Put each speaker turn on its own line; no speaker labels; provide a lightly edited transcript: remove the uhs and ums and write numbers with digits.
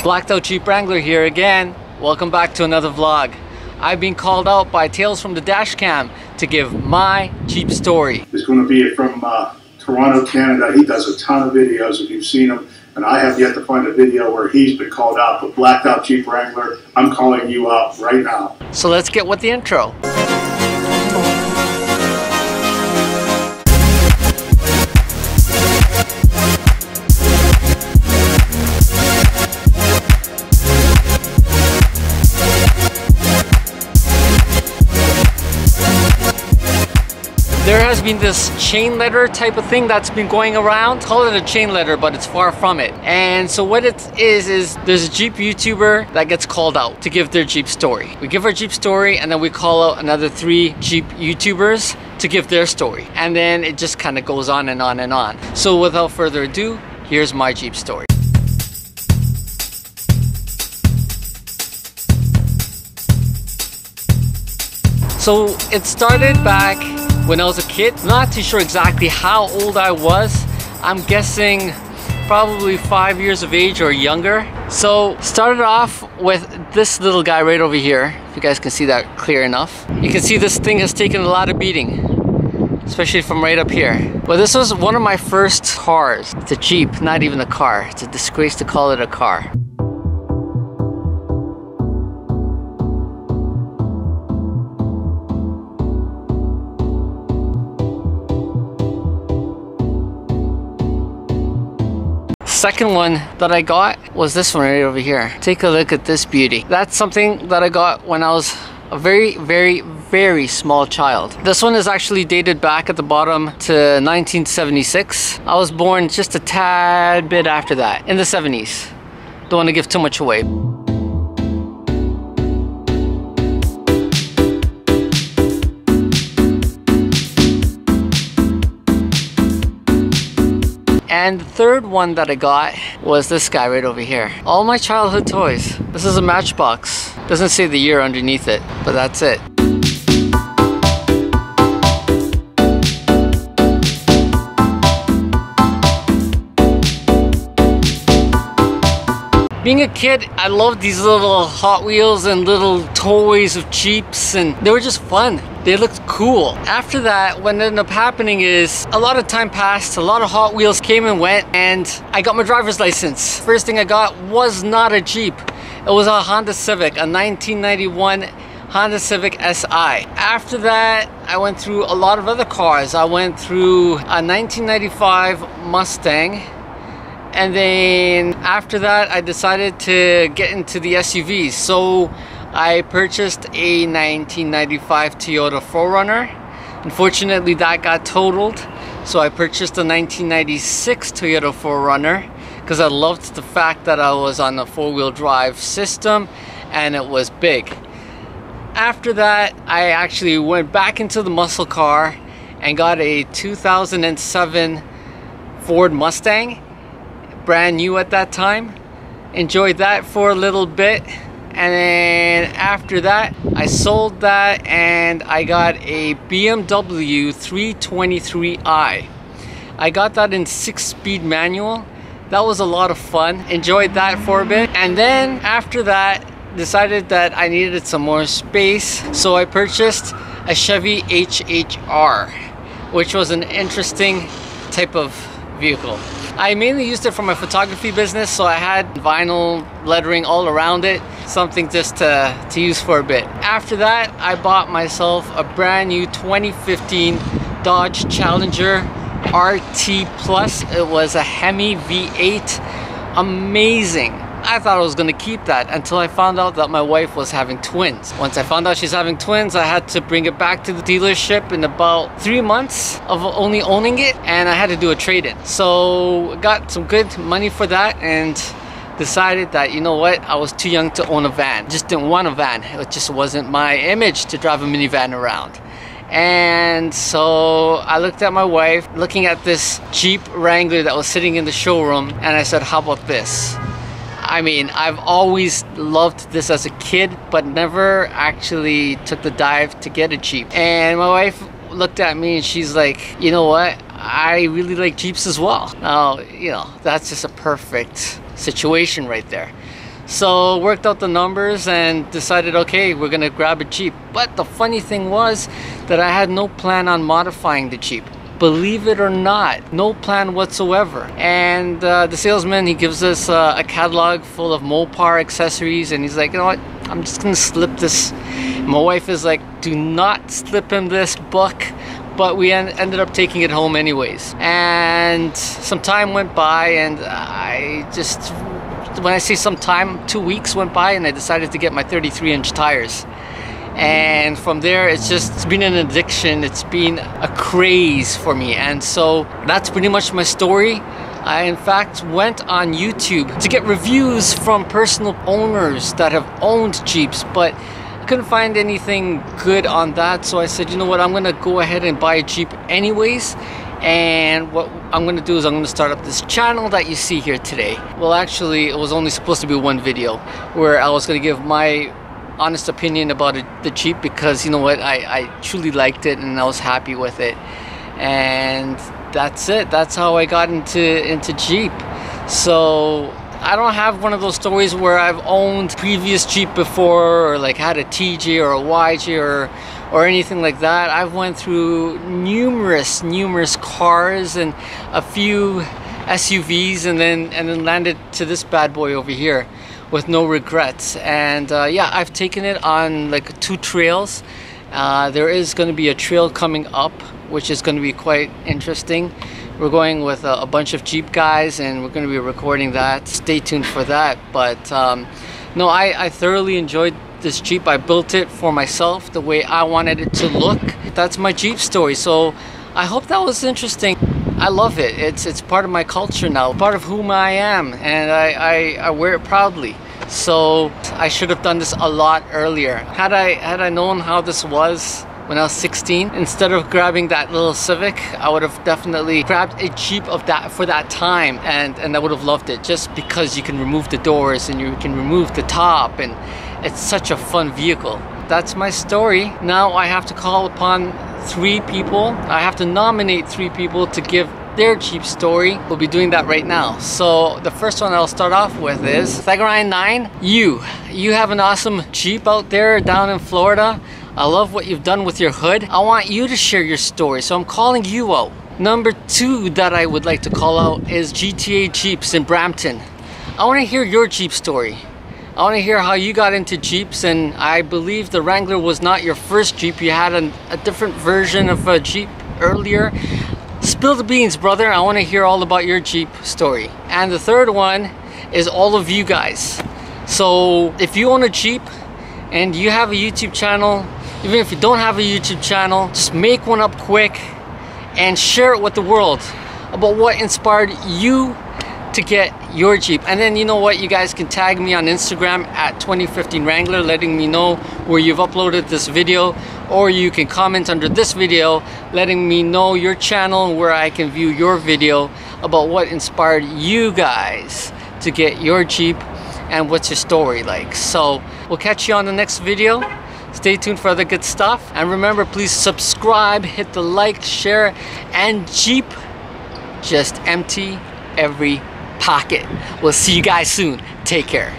Blacked Out Jeep Wrangler here again. Welcome back to another vlog. I've been called out by Tales from the Dashcam to give my Jeep story.
It's going to be from Toronto, Canada. He does a ton of videos if you've seen him, and I have yet to find a video where he's been called out. But Blacked Out Jeep Wrangler, I'm calling you out right now.
So let's get with the intro. There has been this chain letter type of thing that's been going around. Call it a chain letter, but it's far from it. And so what it is there's a Jeep YouTuber that gets called out to give their Jeep story. We give our Jeep story and then we call out another 3 Jeep YouTubers to give their story. And then it just kind of goes on and on and on. So without further ado, here's my Jeep story. So it started back when I was a kid. Not too sure exactly how old I was. I'm guessing probably 5 years of age or younger. So started off with this little guy right over here. If you guys can see that clear enough. You can see this thing has taken a lot of beating, especially from right up here. But this was one of my first cars. It's a Jeep, not even a car. It's a disgrace to call it a car. Second one that I got was this one right over here. Take a look at this beauty. That's something that I got when I was a very small child. This one is actually dated back at the bottom to 1976. I was born just a tad bit after that, in the 70s. Don't want to give too much away. And the third one that I got was this guy right over here. All my childhood toys. This is a Matchbox. Doesn't say the year underneath it, but that's it. Being a kid, I loved these little Hot Wheels and little toys of Jeeps, and they were just fun. They looked cool. After that, what ended up happening is a lot of time passed, a lot of Hot Wheels came and went, and I got my driver's license. First thing I got was not a Jeep. It was a Honda Civic, a 1991 Honda Civic Si. After that, I went through a lot of other cars. I went through a 1995 Mustang. And then after that, I decided to get into the SUVs. So I purchased a 1995 Toyota 4Runner. Unfortunately, that got totaled. So I purchased a 1996 Toyota 4Runner because I loved the fact that I was on a 4-wheel drive system and it was big. After that, I actually went back into the muscle car and got a 2007 Ford Mustang. Brand new at that time. Enjoyed that for a little bit, and then after that I sold that and I got a BMW 323i. I got that in 6-speed manual. That was a lot of fun. Enjoyed that for a bit, and then after that decided that I needed some more space, so I purchased a Chevy HHR, which was an interesting type of vehicle. I mainly used it for my photography business, so I had vinyl lettering all around it, something just to use for a bit. After that, I bought myself a brand new 2015 Dodge Challenger RT Plus. It was a Hemi V8. Amazing. I thought I was gonna keep that until I found out that my wife was having twins. Once I found out she's having twins, I had to bring it back to the dealership in about 3 months of only owning it, and I had to do a trade-in. So got some good money for that and decided that, you know what, I was too young to own a van. Just didn't want a van. It just wasn't my image to drive a minivan around. And so I looked at my wife, looking at this Jeep Wrangler that was sitting in the showroom, and I said, how about this? I mean, I've always loved this as a kid, but never actually took the dive to get a Jeep. And my wife looked at me and she's like, you know what? I really like Jeeps as well. Now, you know, that's just a perfect situation right there. So worked out the numbers and decided, okay, we're gonna grab a Jeep. But the funny thing was that I had no plan on modifying the Jeep. Believe it or not, no plan whatsoever. And the salesman, he gives us a catalog full of Mopar accessories, and he's like, you know what, I'm just gonna slip this. My wife is like, do not slip him this book. But we ended up taking it home anyways. And some time went by, and I just, when I say some time, 2 weeks went by, and I decided to get my 33-inch tires. And from there, it's been an addiction. It's been a craze for me. And so that's pretty much my story. I in fact went on YouTube to get reviews from personal owners that have owned Jeeps, but I couldn't find anything good on that. So I said, you know what, I'm gonna go ahead and buy a Jeep anyways. And what I'm gonna do is I'm gonna start up this channel that you see here today. Well, actually, it was only supposed to be one video where I was gonna give my honest opinion about the Jeep, because you know what, I truly liked it and I was happy with it. And that's it. That's how I got into Jeep. So I don't have one of those stories where I've owned previous Jeep before, or like had a TJ or a YJ or anything like that. I've went through numerous cars and a few SUVs, and then landed to this bad boy over here with no regrets. And yeah, I've taken it on like 2 trails. There is going to be a trail coming up, which is going to be quite interesting. We're going with a bunch of Jeep guys, and we're going to be recording that. Stay tuned for that. But no, I thoroughly enjoyed this Jeep. I built it for myself the way I wanted it to look. That's my Jeep story. So I hope that was interesting. I love it. It's part of my culture now, part of whom I am, and I wear it proudly. So I should have done this a lot earlier. Had I known how this was when I was 16, instead of grabbing that little Civic, I would have definitely grabbed a Jeep of that for that time, and I would have loved it, just because you can remove the doors and you can remove the top, and it's such a fun vehicle. That's my story. Now I have to call upon 3 people. I have to nominate 3 people to give their Jeep story. We'll be doing that right now. So the first one I'll start off with is Thagorine9. You have an awesome Jeep out there down in Florida. I love what you've done with your hood. I want you to share your story, so I'm calling you out. Number 2 that I would like to call out is GTA Jeeps in Brampton. I want to hear your Jeep story. I want to hear how you got into Jeeps, and I believe the Wrangler was not your first Jeep. You had a different version of a Jeep earlier. Spill the beans, brother. I want to hear all about your Jeep story. And the third one is all of you guys. So if you own a Jeep and you have a YouTube channel, even if you don't have a YouTube channel, just make one up quick and share it with the world about what inspired you to get your Jeep. And then you know what, you guys can tag me on Instagram at 2015 Wrangler, letting me know where you've uploaded this video, or you can comment under this video letting me know your channel where I can view your video about what inspired you guys to get your Jeep and what's your story like. So we'll catch you on the next video. Stay tuned for other good stuff, and remember, please subscribe, hit the like, share, and Jeep just empty every pocket. We'll see you guys soon. Take care.